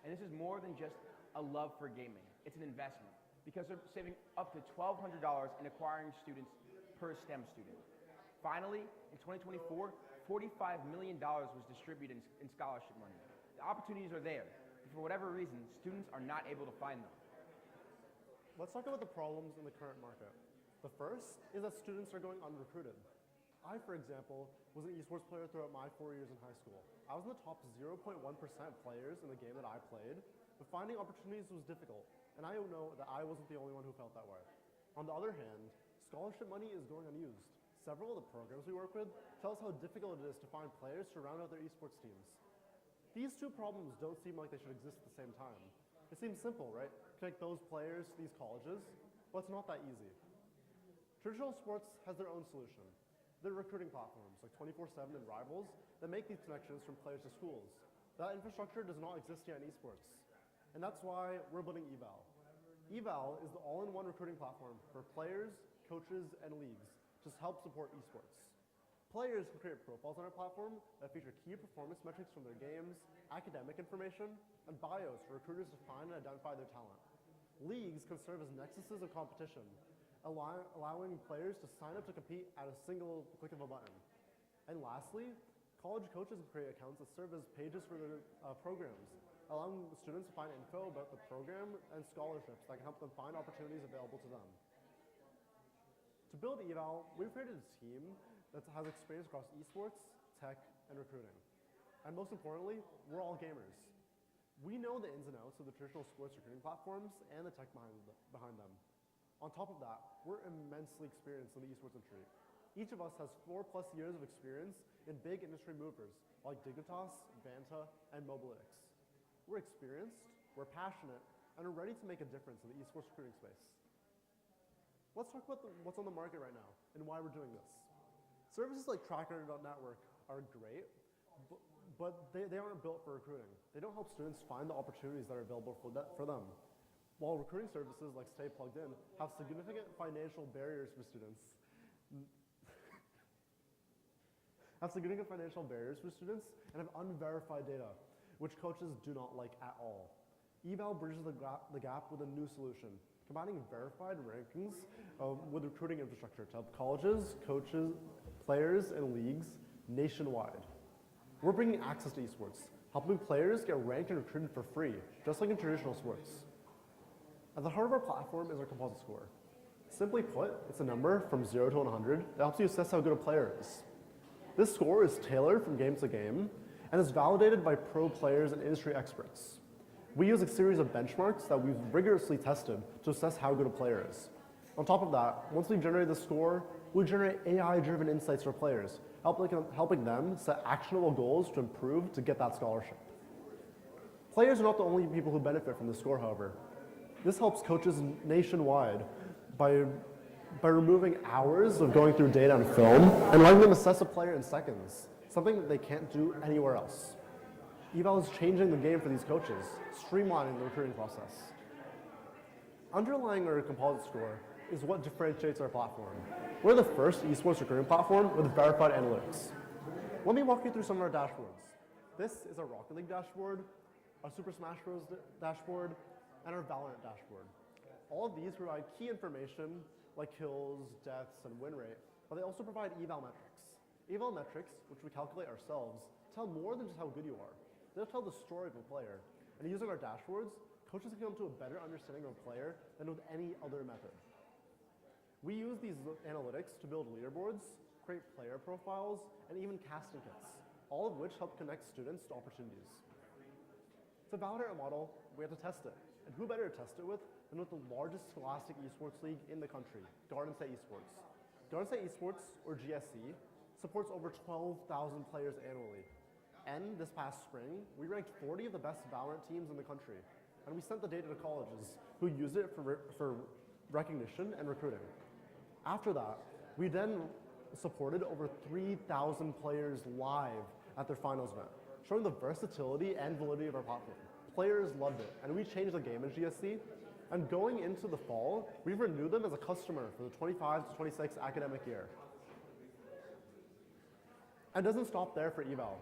And this is more than just a love for gaming. It's an investment because they're saving up to $1,200 in acquiring students per STEM student. Finally, in 2024, $45 million was distributed in scholarship money. The opportunities are there, but for whatever reason, students are not able to find them. Let's talk about the problems in the current market. The first is that students are going unrecruited. I, for example, was an esports player throughout my 4 years in high school. I was in the top 0.1% players in the game that I played, but finding opportunities was difficult, and I know that I wasn't the only one who felt that way. On the other hand, scholarship money is going unused. Several of the programs we work with tell us how difficult it is to find players to round out their esports teams. These two problems don't seem like they should exist at the same time. It seems simple, right? Connect those players to these colleges, but it's not that easy. Traditional sports has their own solution. There are recruiting platforms like 24/7 and Rivals that make these connections from players to schools. That infrastructure does not exist yet in esports. And that's why we're building eVal. eVal is the all-in-one recruiting platform for players, coaches, and leagues to help support esports. Players can create profiles on our platform that feature key performance metrics from their games, academic information, and bios for recruiters to find and identify their talent. Leagues can serve as nexuses of competition, allowing players to sign up to compete at a single click of a button. And lastly, college coaches can create accounts that serve as pages for their programs, allowing students to find info about the program and scholarships that can help them find opportunities available to them. To build eVal, we've created a team that has experience across esports, tech, and recruiting. And most importantly, we're all gamers. We know the ins and outs of the traditional sports recruiting platforms and the tech behind them. On top of that, we're immensely experienced in the esports industry. Each of us has 4+ years of experience in big industry movers like Dignitas, Vanta, and Mobalytics. We're experienced, we're passionate, and we're ready to make a difference in the esports recruiting space. Let's talk about what's on the market right now and why we're doing this. Services like Tracker.network are great, but they aren't built for recruiting. They don't help students find the opportunities that are available for them. While recruiting services like Stay Plugged In have significant financial barriers for students, and have unverified data, which coaches do not like at all. eVal bridges the gap with a new solution, combining verified rankings with recruiting infrastructure to help colleges, coaches, players, and leagues nationwide. We're bringing access to esports, helping players get ranked and recruited for free, just like in traditional sports. At the heart of our platform is our composite score. Simply put, it's a number from 0 to 100 that helps you assess how good a player is. This score is tailored from game to game and is validated by pro players and industry experts. We use a series of benchmarks that we've rigorously tested to assess how good a player is. On top of that, once we generate the score, we generate AI-driven insights for players, helping them set actionable goals to improve to get that scholarship. Players are not the only people who benefit from the score, however. This helps coaches nationwide by removing hours of going through data and film and letting them assess a player in seconds, something that they can't do anywhere else. eVal is changing the game for these coaches, streamlining the recruiting process. Underlying our composite score is what differentiates our platform. We're the first esports recruiting platform with verified analytics. Let me walk you through some of our dashboards. This is our Rocket League dashboard, our Super Smash Bros. Dashboard, and our Valorant dashboard. All of these provide key information like kills, deaths, and win rate, but they also provide eVal metrics. eVal metrics, which we calculate ourselves, tell more than just how good you are. They'll tell the story of a player. And using our dashboards, coaches can come to a better understanding of a player than with any other method. We use these analytics to build leaderboards, create player profiles, and even casting kits, all of which help connect students to opportunities. To validate our model, we have to test it. And who better to test it with than with the largest scholastic esports league in the country, Garden State Esports. Garden State Esports, or GSE, supports over 12,000 players annually. And this past spring, we ranked 40 of the best Valorant teams in the country. And we sent the data to colleges who used it for recognition and recruiting. After that, we then supported over 3,000 players live at their finals event, showing the versatility and validity of our platform. Players loved it, and we changed the game in GSC. And going into the fall, we've renewed them as a customer for the 25 to 26 academic year. And it doesn't stop there for eVal.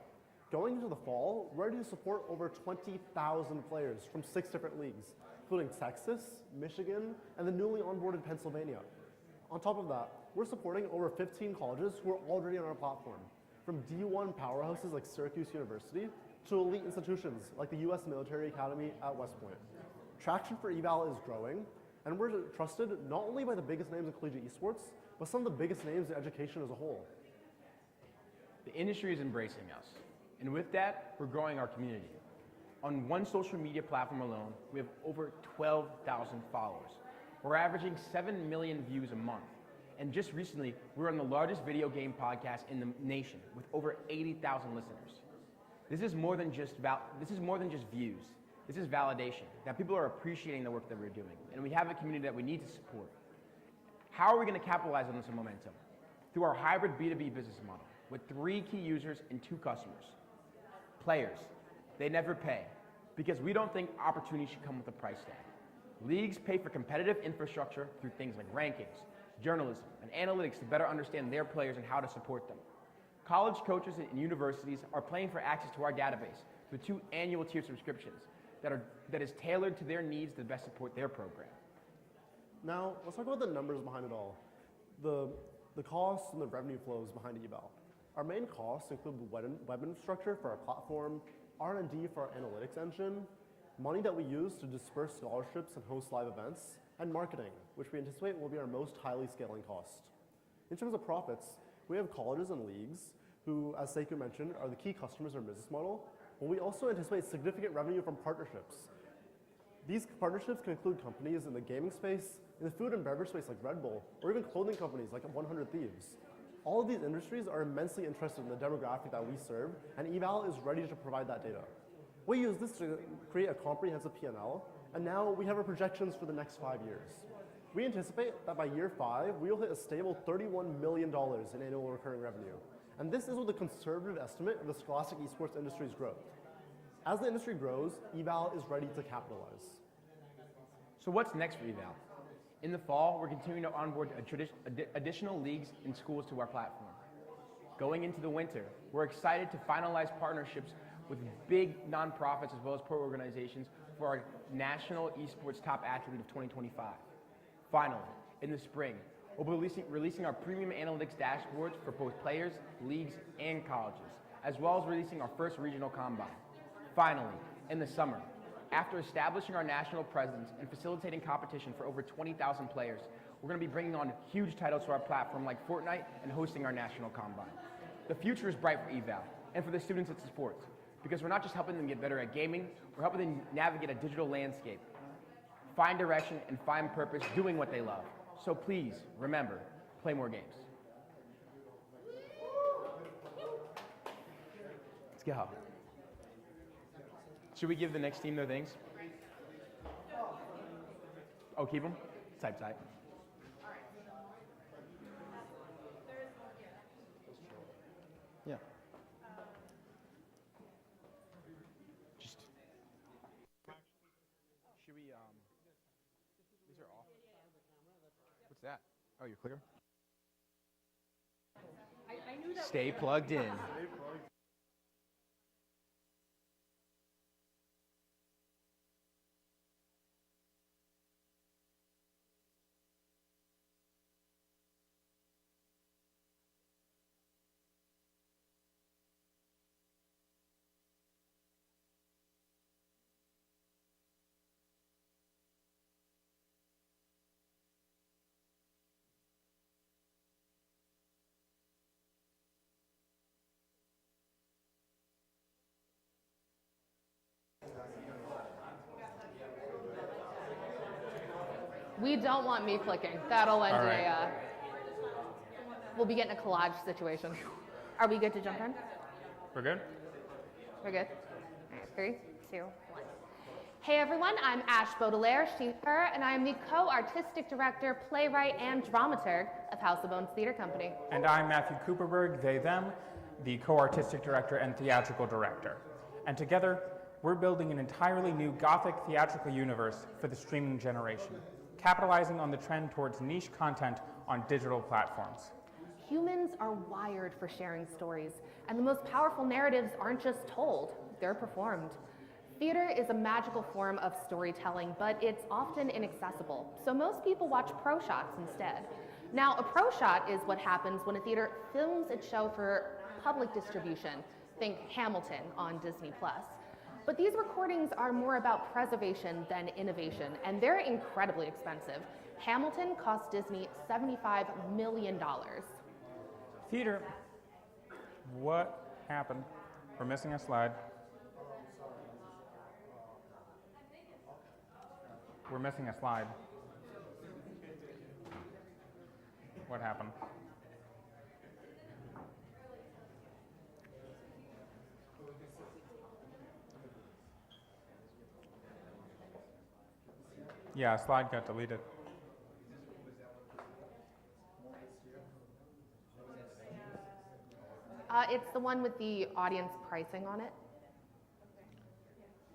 Going into the fall, we're ready to support over 20,000 players from 6 different leagues, including Texas, Michigan, and the newly onboarded Pennsylvania. On top of that, we're supporting over 15 colleges who are already on our platform, from D1 powerhouses like Syracuse University to elite institutions like the U.S. Military Academy at West Point. Traction for eval is growing, and we're trusted not only by the biggest names in collegiate esports, but some of the biggest names in education as a whole. The industry is embracing us, and with that, we're growing our community. On one social media platform alone, we have over 12,000 followers. We're averaging 7 million views a month. And just recently, we were on the largest video game podcast in the nation with over 80,000 listeners. This is more than just views. This is validation, that people are appreciating the work that we're doing, and we have a community that we need to support. How are we going to capitalize on this momentum? Through our hybrid B2B business model, with 3 key users and 2 customers. Players, they never pay, because we don't think opportunity should come with a price tag. Leagues pay for competitive infrastructure through things like rankings, journalism, and analytics to better understand their players and how to support them. College coaches and universities are paying for access to our database through 2 annual tier subscriptions that is tailored to their needs to best support their program. Now, let's talk about the numbers behind it all. The costs and the revenue flows behind eval. Our main costs include web infrastructure for our platform, R&D for our analytics engine, money that we use to disperse scholarships and host live events, and marketing, which we anticipate will be our most highly scaling cost. In terms of profits, we have colleges and leagues who, as Seiko mentioned, are the key customers in our business model, but we also anticipate significant revenue from partnerships. These partnerships can include companies in the gaming space, in the food and beverage space like Red Bull, or even clothing companies like 100 Thieves. All of these industries are immensely interested in the demographic that we serve, and eval is ready to provide that data. We use this to create a comprehensive P&L, and now we have our projections for the next 5 years. We anticipate that by year 5, we will hit a stable $31 million in annual recurring revenue. And this is with a conservative estimate of the scholastic esports industry's growth. As the industry grows, eval is ready to capitalize. So what's next for eval? In the fall, we're continuing to onboard additional leagues and schools to our platform. Going into the winter, we're excited to finalize partnerships with big nonprofits as well as pro organizations for our National Esports Top Athlete of 2025. Finally, in the spring, we'll be releasing our premium analytics dashboards for both players, leagues, and colleges, as well as releasing our first regional combine. Finally, in the summer, after establishing our national presence and facilitating competition for over 20,000 players, we're going to be bringing on huge titles to our platform like Fortnite and hosting our national combine. The future is bright for eval and for the students it supports, because we're not just helping them get better at gaming, we're helping them navigate a digital landscape, find direction, and find purpose doing what they love. So please, remember, play more games. Let's go. Should we give the next team their things? Oh, keep them? Type. Yeah. Just. Should we, these are off. What's that? Oh, you're clear? I knew that. Stay plugged in. We don't want me flicking. That'll end All right. We'll be getting a collage situation. Are we good to jump in? We're good? We're good? All right, 3, 2, 1. Hey everyone, I'm Ash Baudelaire, she, her, and I am the co-artistic director, playwright, and dramaturg of House of Bones Theater Company. And I'm Matthew Cooperberg, they, them, the co-artistic director and theatrical director. And together, we're building an entirely new Gothic theatrical universe for the streaming generation, capitalizing on the trend towards niche content on digital platforms. Humans are wired for sharing stories, and the most powerful narratives aren't just told, they're performed. Theater is a magical form of storytelling, but it's often inaccessible, so most people watch pro shots instead. Now, a pro shot is what happens when a theater films its show for public distribution. Think Hamilton on Disney+. But these recordings are more about preservation than innovation, and they're incredibly expensive. Hamilton cost Disney $75 million. Theater, what happened? We're missing a slide. We're missing a slide. What happened? Yeah, a slide got deleted. It's the one with the audience pricing on it.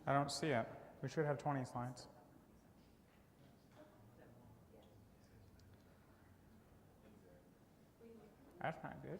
I don't see it. We should have 20 slides. That's not good.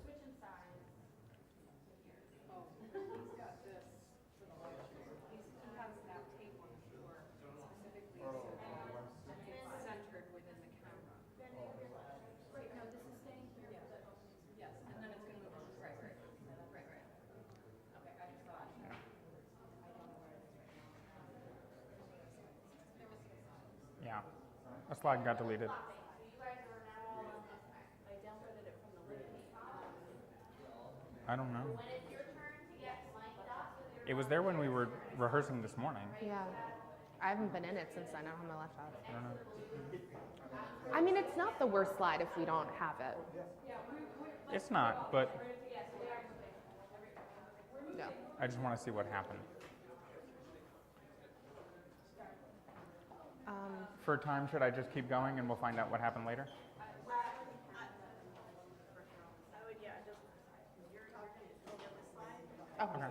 Yeah, a slide got deleted. I don't know. It was there when we were rehearsing this morning. Yeah, I haven't been in it since I don't have my laptop. I don't know. I mean, it's not the worst slide if we don't have it. It's not, but No. I just want to see what happened. For time, should I just keep going and we'll find out what happened later? Okay.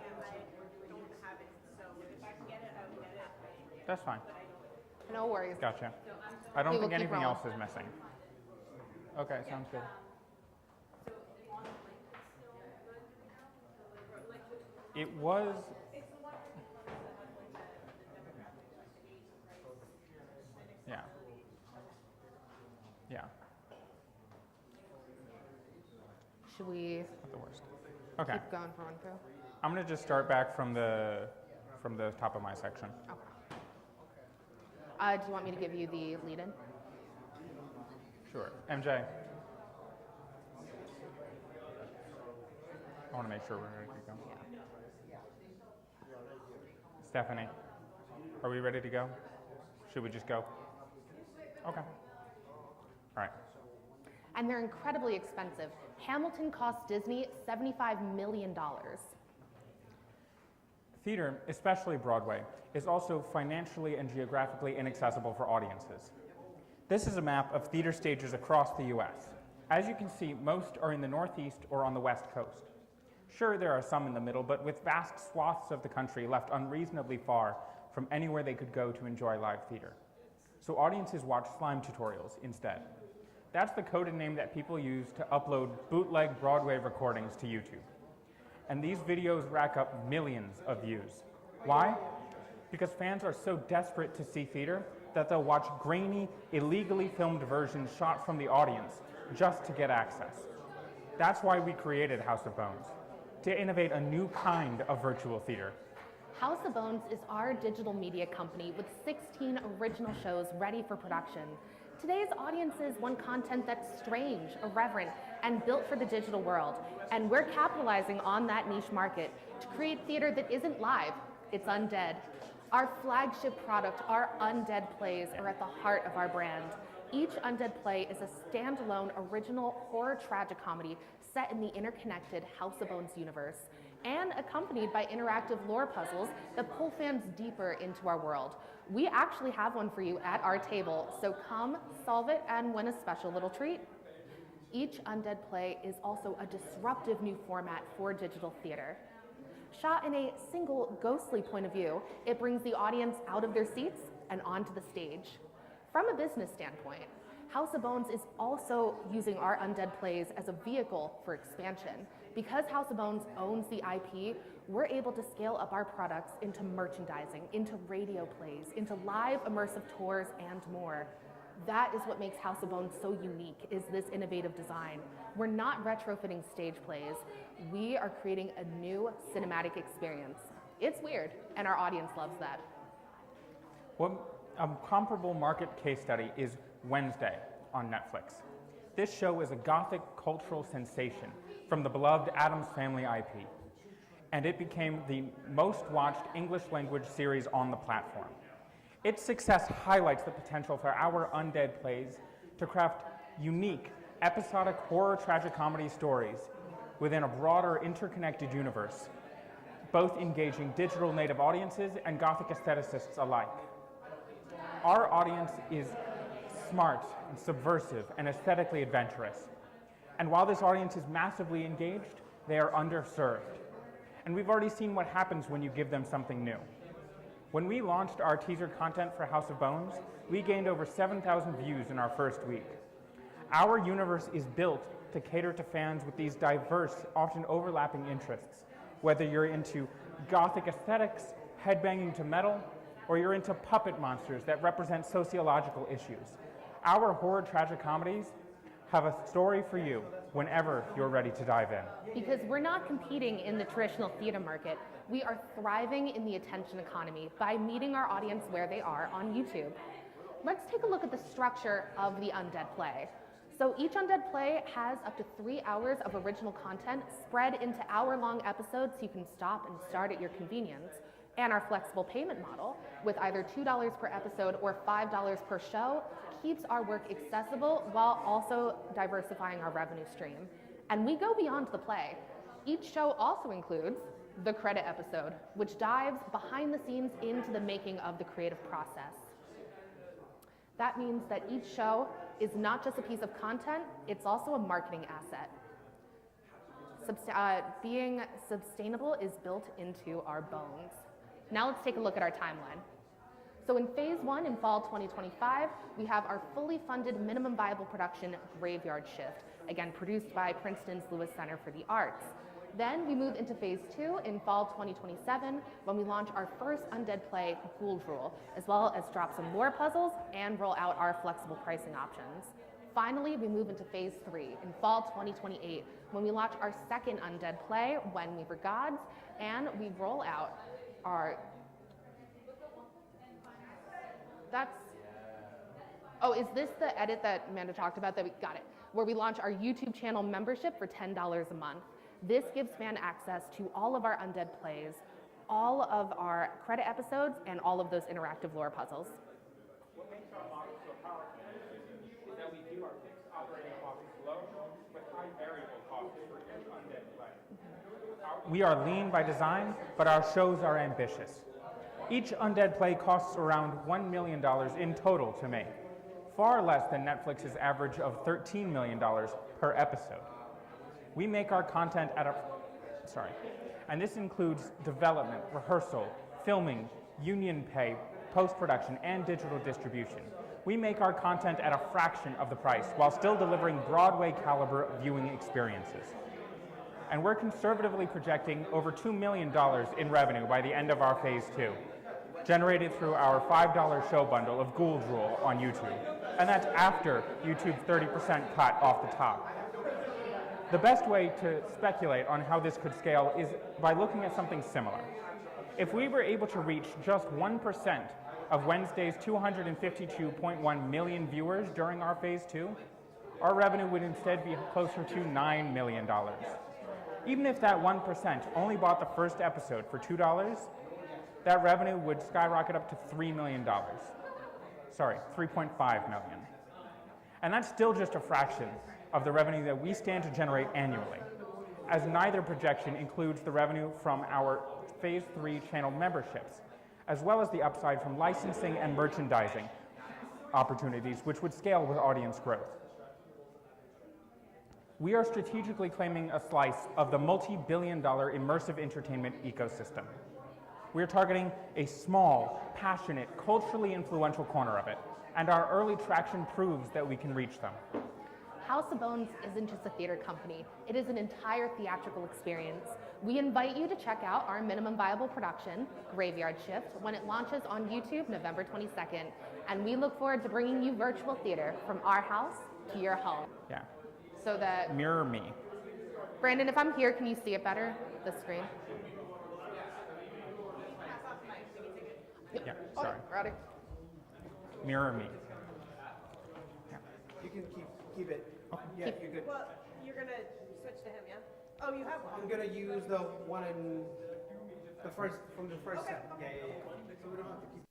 That's fine. No worries. Gotcha. I don't We will think keep anything rolling. else is missing. Okay, sounds good. It was. Yeah. Yeah, Should we not the worst. Okay, keep going for one through? I'm gonna just start back from the top of my section. Okay. Do you want me to give you the lead-in? Sure. MJ. I want to make sure we're ready to go. Yeah. Stephanie, are we ready to go? Should we just go? Okay. All right. And they're incredibly expensive. Hamilton cost Disney $75 million. Theater, especially Broadway, is also financially and geographically inaccessible for audiences. This is a map of theater stages across the US. As you can see, most are in the Northeast or on the West Coast. Sure, there are some in the middle, but with vast swaths of the country left unreasonably far from anywhere they could go to enjoy live theater. So audiences watch slime tutorials instead. That's the coded name that people use to upload bootleg Broadway recordings to YouTube. And these videos rack up millions of views. Why? Because fans are so desperate to see theater that they'll watch grainy, illegally filmed versions shot from the audience just to get access. That's why we created House of Bones, to innovate a new kind of virtual theater. House of Bones is our digital media company with 16 original shows ready for production. Today's audiences want content that's strange, irreverent, and built for the digital world. And we're capitalizing on that niche market to create theater that isn't live, it's undead. Our flagship product, our undead plays, are at the heart of our brand. Each undead play is a standalone original horror tragicomedy set in the interconnected House of Bones universe and accompanied by interactive lore puzzles that pull fans deeper into our world. We actually have one for you at our table, so come, solve it, and win a special little treat. Each undead play is also a disruptive new format for digital theater. Shot in a single ghostly point of view, it brings the audience out of their seats and onto the stage. From a business standpoint, House of Bones is also using our Undead Plays as a vehicle for expansion. Because House of Bones owns the IP, we're able to scale up our products into merchandising, into radio plays, into live immersive tours, and more. That is what makes House of Bones so unique, is this innovative design. We're not retrofitting stage plays. We are creating a new cinematic experience. It's weird, and our audience loves that. Well, a comparable market case study is Wednesday on Netflix. This show is a gothic cultural sensation from the beloved Addams Family IP, and it became the most watched English language series on the platform. Its success highlights the potential for our Undead Plays to craft unique, episodic horror tragicomedy stories within a broader interconnected universe, both engaging digital native audiences and Gothic aestheticists alike. Our audience is smart and subversive and aesthetically adventurous. And while this audience is massively engaged, they are underserved. And we've already seen what happens when you give them something new. When we launched our teaser content for House of Bones, we gained over 7,000 views in our first week. Our universe is built to cater to fans with these diverse, often overlapping interests, whether you're into Gothic aesthetics, headbanging to metal, or you're into puppet monsters that represent sociological issues. Our horror tragicomedies have a story for you whenever you're ready to dive in. Because we're not competing in the traditional theater market, we are thriving in the attention economy by meeting our audience where they are on YouTube. Let's take a look at the structure of the Undead Play. So each Undead Play has up to 3 hours of original content spread into hour-long episodes so you can stop and start at your convenience. And our flexible payment model, with either $2 per episode or $5 per show, keeps our work accessible while also diversifying our revenue stream. And we go beyond the play. Each show also includes the credit episode, which dives behind the scenes into the making of the creative process. That means that each show is not just a piece of content, it's also a marketing asset. Being sustainable is built into our bones. Now let's take a look at our timeline. So in phase 1 in fall 2025, we have our fully funded minimum viable production Graveyard Shift, again produced by Princeton's Lewis Center for the Arts. Then we move into phase 2 in fall 2027 when we launch our first Undead Play, Ghoul Drool, as well as drop some lore puzzles and roll out our flexible pricing options. Finally, we move into phase 3 in fall 2028 when we launch our second Undead Play, When We Were Gods, and we roll out our... is this the edit that Amanda talked about that we got it? Where we launch our YouTube channel membership for $10 a month. This gives fan access to all of our Undead Plays, all of our credit episodes, and all of those interactive lore puzzles. What makes our model so powerful is that we keep our fixed operating costs low with high variable costs for each Undead Play. We are lean by design, but our shows are ambitious. Each Undead Play costs around $1 million in total to make, far less than Netflix's average of $13 million per episode. We make our content and this includes development, rehearsal, filming, union pay, post-production, and digital distribution. We make our content at a fraction of the price while still delivering Broadway caliber viewing experiences. And we're conservatively projecting over $2 million in revenue by the end of our phase 2, generated through our $5 show bundle of Ghoul Drool on YouTube. And that's after YouTube's 30% cut off the top. The best way to speculate on how this could scale is by looking at something similar. If we were able to reach just 1% of Wednesday's 252.1 million viewers during our phase 2, our revenue would instead be closer to $9 million. Even if that 1% only bought the first episode for $2, that revenue would skyrocket up to $3 million. Sorry, $3.5 million. And that's still just a fraction of the revenue that we stand to generate annually, as neither projection includes the revenue from our Phase 3 channel memberships, as well as the upside from licensing and merchandising opportunities, which would scale with audience growth. We are strategically claiming a slice of the multi-billion-dollar immersive entertainment ecosystem. We're targeting a small, passionate, culturally influential corner of it, and our early traction proves that we can reach them. House of Bones isn't just a theater company, it is an entire theatrical experience. We invite you to check out our minimum viable production, Graveyard Shift, when it launches on YouTube November 22nd. And we look forward to bringing you virtual theater from our house to your home. Yeah. So that, Mirror me. Brandon, if I'm here, can you see it better, the screen? Yeah, sorry. Ready? Mirror me. You can keep it. Yeah, you're good. Well, you're gonna switch to him, yeah? Oh, you have one. I'm gonna use the one in the first from the first set. Yeah. So we don't have to keep.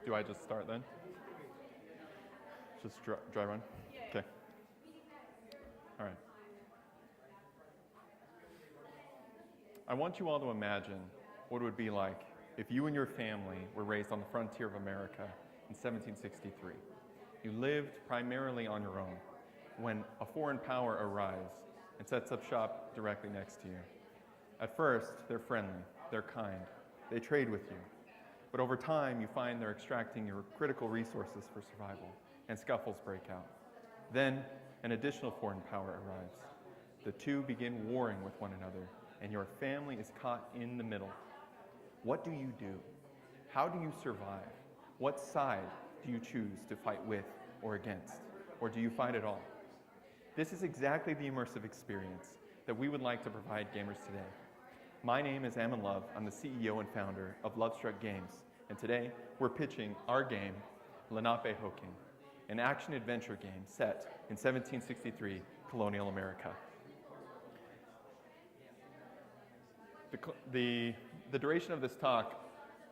Do I just start then? Just dry run? Okay. All right. I want you all to imagine what it would be like if you and your family were raised on the frontier of America in 1763. You lived primarily on your own when a foreign power arrives and sets up shop directly next to you. At first, they're friendly, they're kind, they trade with you. But over time, you find they're extracting your critical resources for survival, and scuffles break out. Then, an additional foreign power arrives. The two begin warring with one another, and your family is caught in the middle. What do you do? How do you survive? What side do you choose to fight with or against? Or do you fight at all? This is exactly the immersive experience that we would like to provide gamers today. My name is Ammon Love. I'm the CEO and founder of Lovestruck Games. And today, we're pitching our game, Lenape Hoking, an action-adventure game set in 1763 colonial America. The duration of this talk,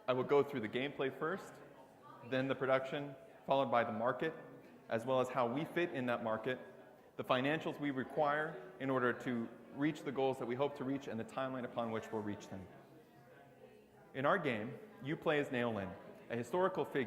I will go through the gameplay first, then the production, followed by the market, as well as how we fit in that market, the financials we require in order to reach the goals that we hope to reach, and the timeline upon which we'll reach them. In our game, you play as Naolin, a historical figure